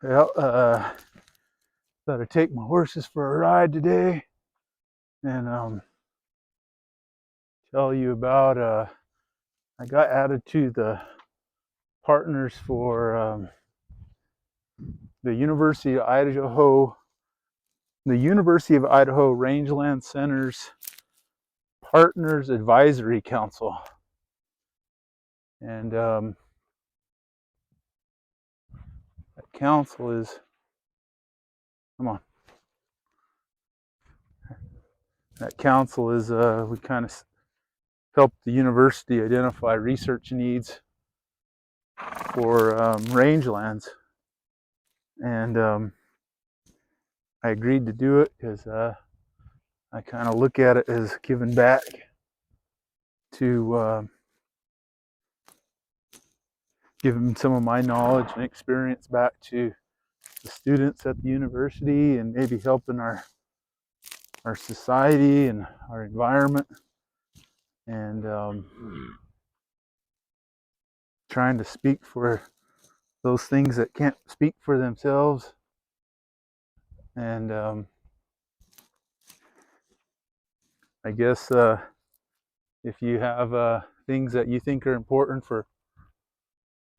Well, thought I'd take my horses for a ride today and tell you about I got added to the partners for the University of Idaho Rangeland Center's Partners Advisory Council. And that council is, come on, that council is, we kind of help the university identify research needs for rangelands. And I agreed to do it because I kind of look at it as giving back to giving some of my knowledge and experience back to the students at the university, and maybe helping our society and our environment, and trying to speak for those things that can't speak for themselves. And I guess if you have things that you think are important for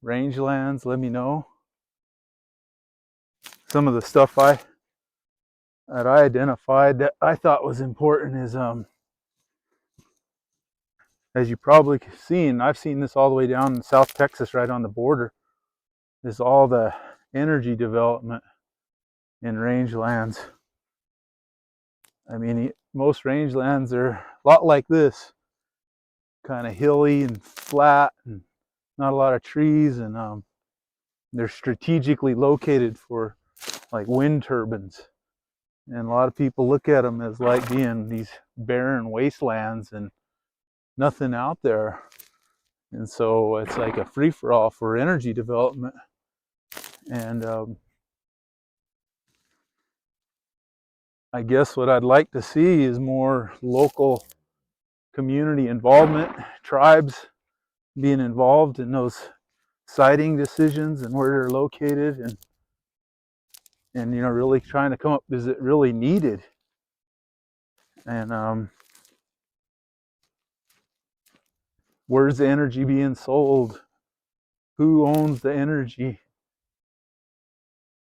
rangelands, let me know. Some of the stuff that I identified that I thought was important is, as you probably seen, I've seen this all the way down in South Texas, right on the border, is all the energy development in rangelands. I mean, most rangelands are a lot like this, kind of hilly and flat, and not a lot of trees, and they're strategically located for like wind turbines. And a lot of people look at them as like being these barren wastelands and nothing out there. And so it's like a free-for-all for energy development. And I guess what I'd like to see is more local community involvement, tribes being involved in those siting decisions and where they're located, and you know, really trying to come up, is it really needed? And where's the energy being sold? Who owns the energy?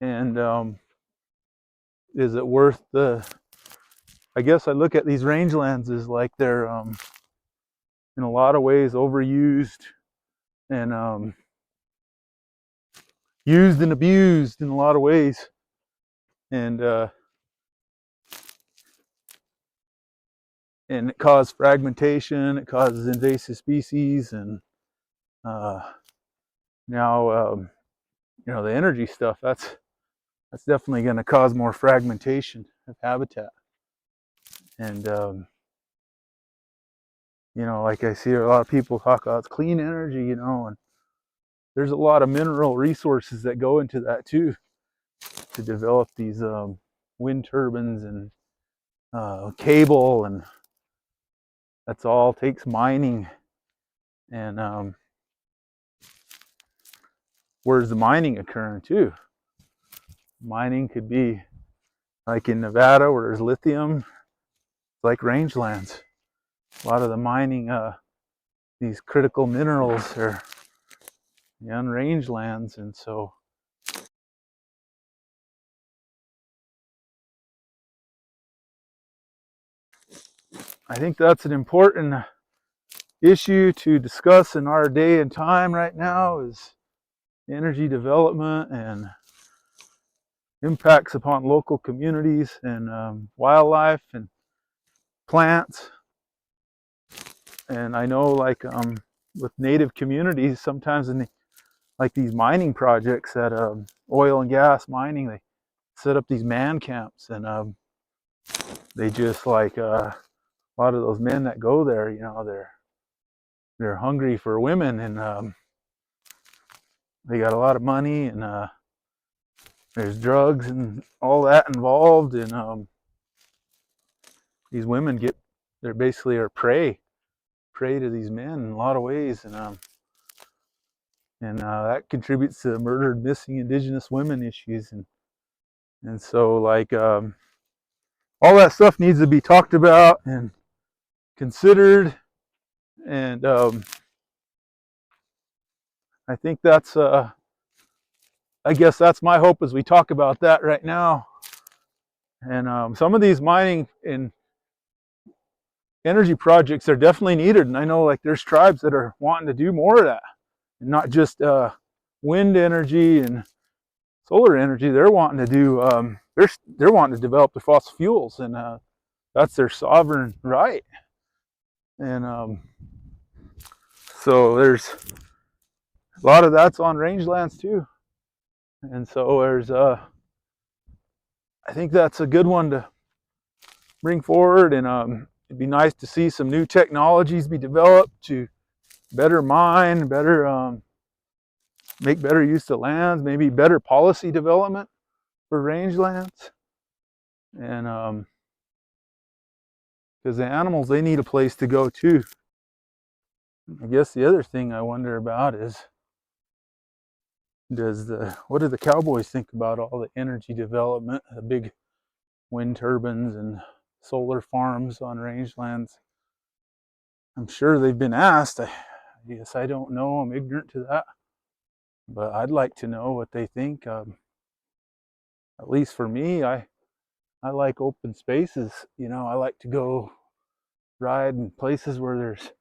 And is it worth the, I guess I look at these rangelands as like they're in a lot of ways overused and used and abused in a lot of ways. And it causes fragmentation, it causes invasive species, and now you know, the energy stuff, that's definitely going to cause more fragmentation of habitat. And you know, like I see a lot of people talk about it's clean energy, you know, and there's a lot of mineral resources that go into that too, to develop these wind turbines and cable, and that's all takes mining. And where's the mining occurring too? Mining could be like in Nevada where there's lithium, like rangelands. A lot of the mining, these critical minerals, are on rangelands, and so I think that's an important issue to discuss in our day and time right now, is energy development and impacts upon local communities and wildlife and plants. And I know, like with native communities, sometimes in like these mining projects at oil and gas mining, they set up these man camps, and they just like a lot of those men that go there, you know, they're hungry for women, and they got a lot of money, and there's drugs and all that involved, and these women they're basically are prey to these men in a lot of ways. And and that contributes to murdered, missing Indigenous women issues, and so like all that stuff needs to be talked about and considered, and I think that's I guess that's my hope as we talk about that right now. And some of these mining and energy projects are definitely needed, and I know like there's tribes that are wanting to do more of that, and not just wind energy and solar energy. They're wanting to do they're wanting to develop the fossil fuels, and that's their sovereign right. And so there's a lot of that's on rangelands too, and so there's I think that's a good one to bring forward, and it'd be nice to see some new technologies be developed to better mine, better make better use of lands, maybe better policy development for rangelands, and because the animals, they need a place to go too. I guess the other thing I wonder about is, what do the cowboys think about all the energy development, the big wind turbines and solar farms on rangelands? I'm sure they've been asked. I guess I don't know. I'm ignorant to that. But I'd like to know what they think. At least for me, I like open spaces. You know, I like to go ride in places where there's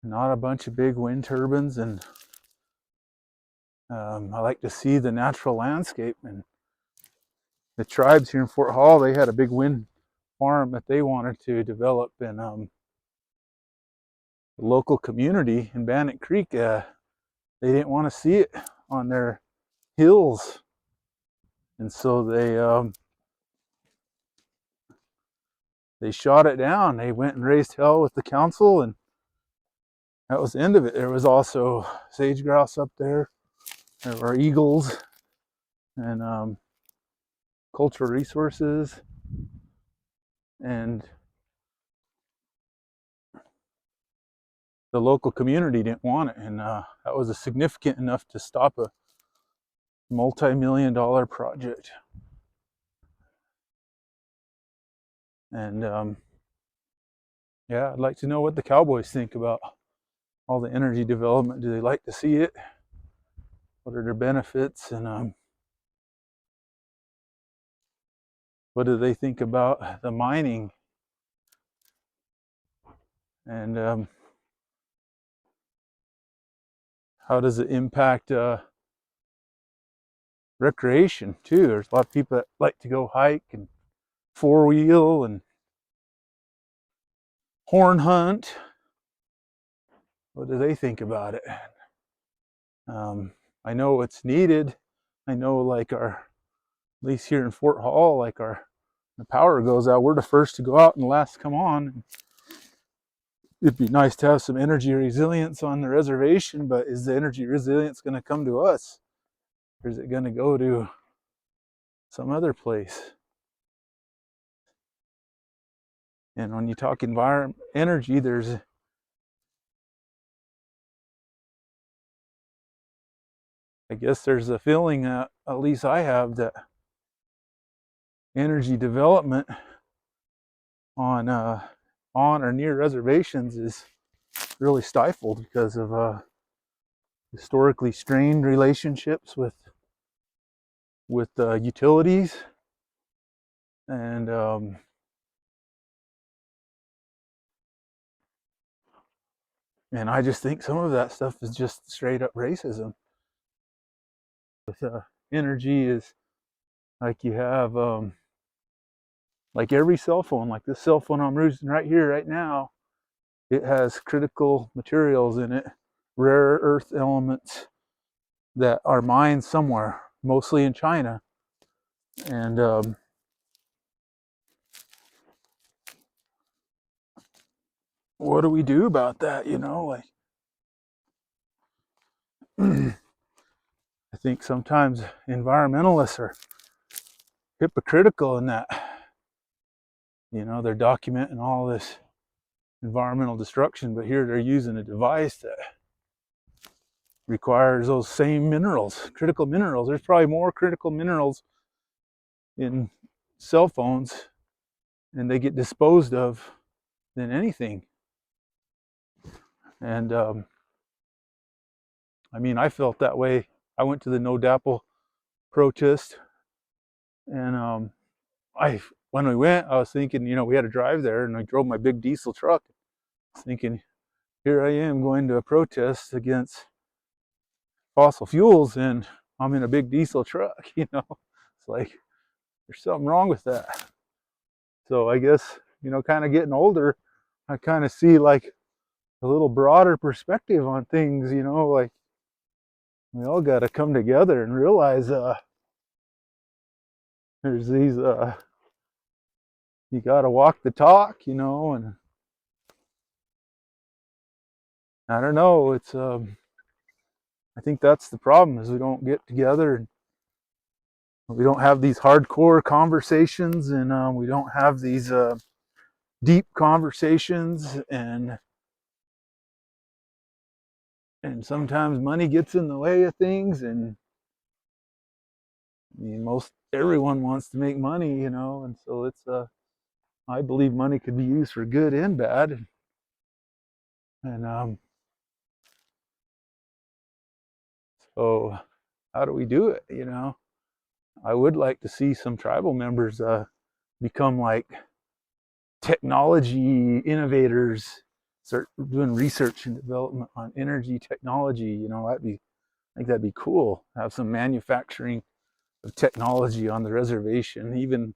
not a bunch of big wind turbines, and I like to see the natural landscape. And the tribes here in Fort Hall, they had a big wind farm that they wanted to develop in the local community in Bannock Creek. They didn't want to see it on their hills, and so they shot it down. They went and raised hell with the council, and that was the end of it. There was also sage grouse up there. There were eagles and cultural resources, and the local community didn't want it, and that was a significant enough to stop a multi-million-dollar project. And yeah, I'd like to know what the cowboys think about all the energy development. Do they like to see it? What are their benefits? And what do they think about the mining? And how does it impact recreation too? There's a lot of people that like to go hike and four-wheel and horn hunt. What do they think about it? I know it's needed. I know, like at least here in Fort Hall, like the power goes out, we're the first to go out and the last to come on. It'd be nice to have some energy resilience on the reservation, but is the energy resilience going to come to us, or is it going to go to some other place? And when you talk environment energy, there's I guess there's a feeling that at least I have that energy development on or near reservations is really stifled because of historically strained relationships with utilities, and I just think some of that stuff is just straight up racism. With energy is like you have like every cell phone, like this cell phone I'm using right here, right now, it has critical materials in it, rare earth elements that are mined somewhere, mostly in China. And what do we do about that? You know, like I think sometimes environmentalists are hypocritical in that, you know, they're documenting all this environmental destruction, but here they're using a device that requires those same minerals, critical minerals. There's probably more critical minerals in cell phones, and they get disposed of than anything. And I mean, I felt that way. I went to the No Dapple protest, and when we went, I was thinking, you know, we had to drive there, and I drove my big diesel truck, thinking, here I am going to a protest against fossil fuels, and I'm in a big diesel truck. You know, it's like there's something wrong with that. So I guess, you know, kind of getting older, I kind of see like a little broader perspective on things. You know, like we all got to come together and realize there's these you got to walk the talk, you know. And I don't know, it's I think that's the problem, is we don't get together, and we don't have these hardcore conversations, and we don't have these deep conversations, and sometimes money gets in the way of things. And I mean, most everyone wants to make money, you know, and so it's I believe money could be used for good and bad. And so how do we do it, you know? I would like to see some tribal members become like technology innovators, start doing research and development on energy technology. You know, I think that'd be cool. Have some manufacturing of technology on the reservation. Even,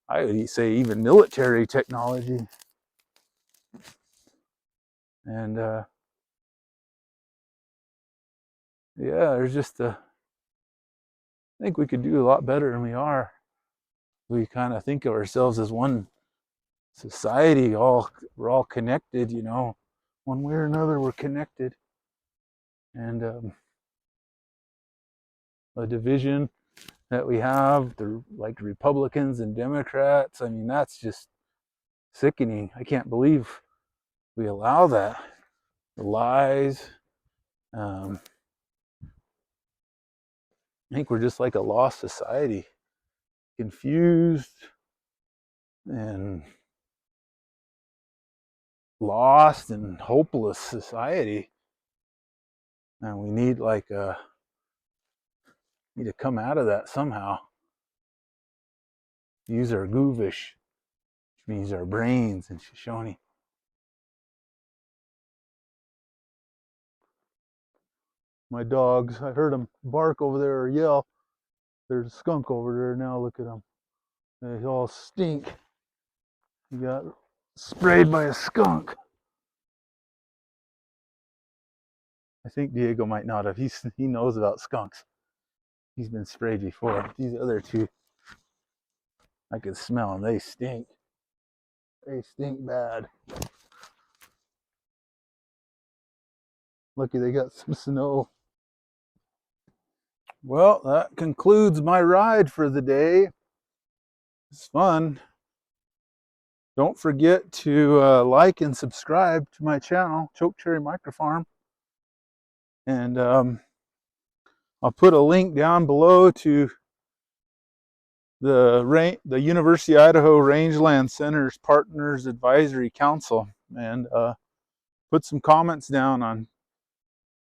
I would say, even military technology. And yeah, there's just I think we could do a lot better than we are. We kind of think of ourselves as one society. We're all connected, you know, one way or another. We're connected, and a division that we have, like Republicans and Democrats. I mean, that's just sickening. I can't believe we allow that. The lies. I think we're just like a lost society, confused and lost and hopeless society. And we need need to come out of that somehow. Use our goovish, which means our brains in Shoshone. My dogs, I heard them bark over there or yell. There's a skunk over there now. Look at them. They all stink. He got sprayed by a skunk. I think Diego might not have. He knows about skunks. He's been sprayed before. These other two, I can smell them. They stink. They stink bad. Lucky they got some snow. Well, that concludes my ride for the day. It's fun. Don't forget to like and subscribe to my channel, Choke Cherry Microfarm. And I'll put a link down below to the University of Idaho Rangeland Center's Partners Advisory Council, and put some comments down on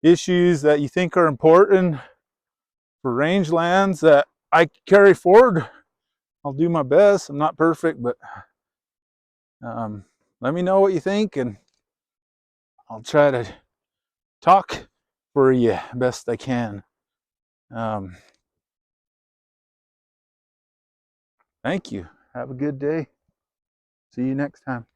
issues that you think are important for rangelands that I carry forward. I'll do my best. I'm not perfect, but let me know what you think, and I'll try to talk for you best I can. Thank you. Have a good day. See you next time.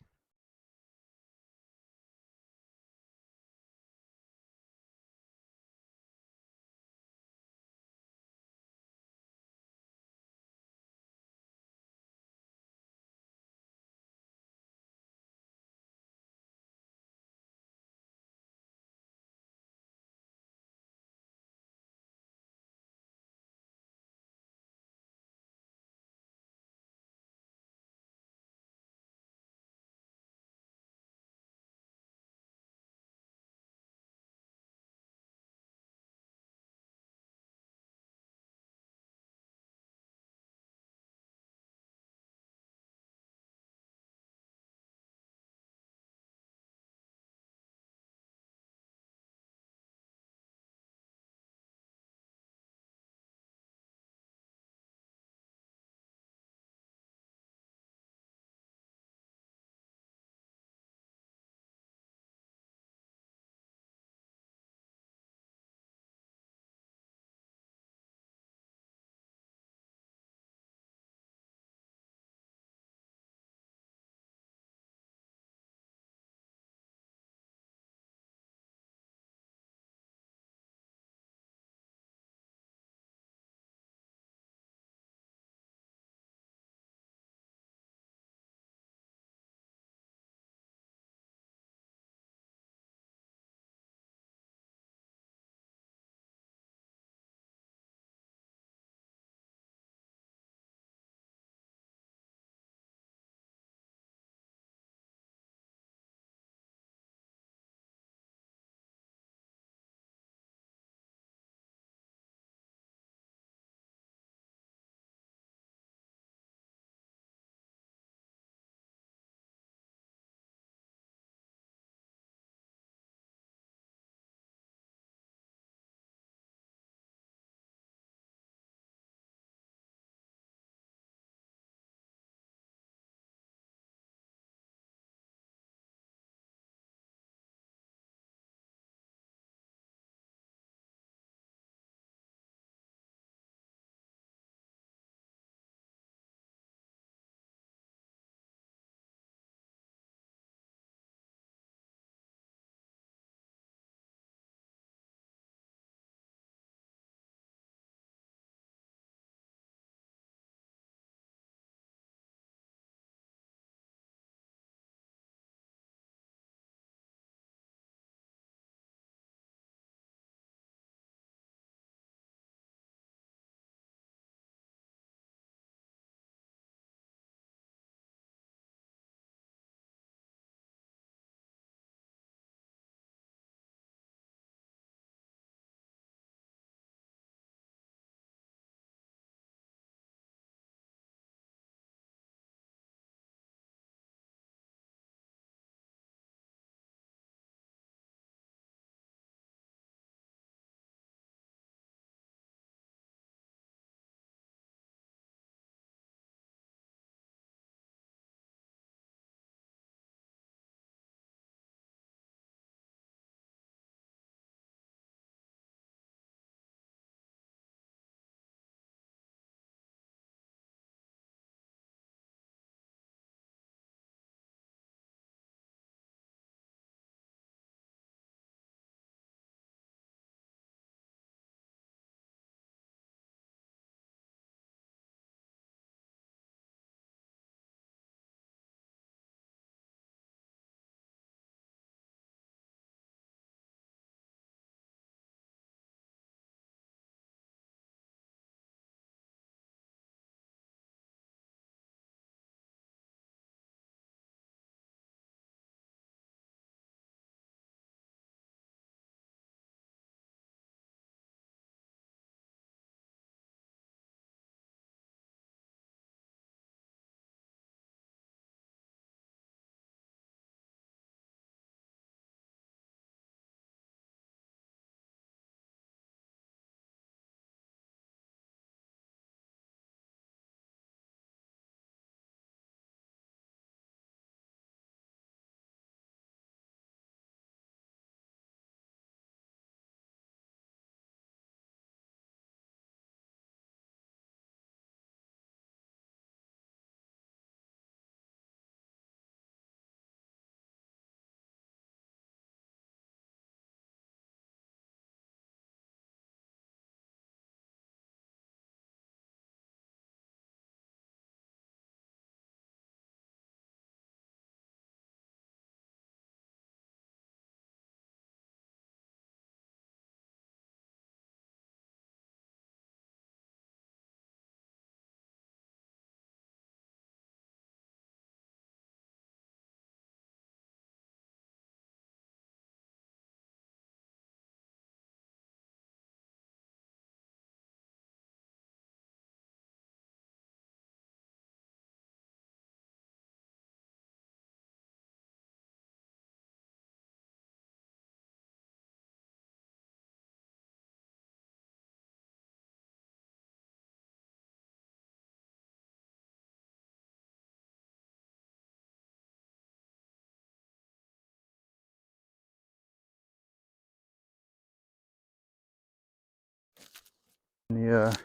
the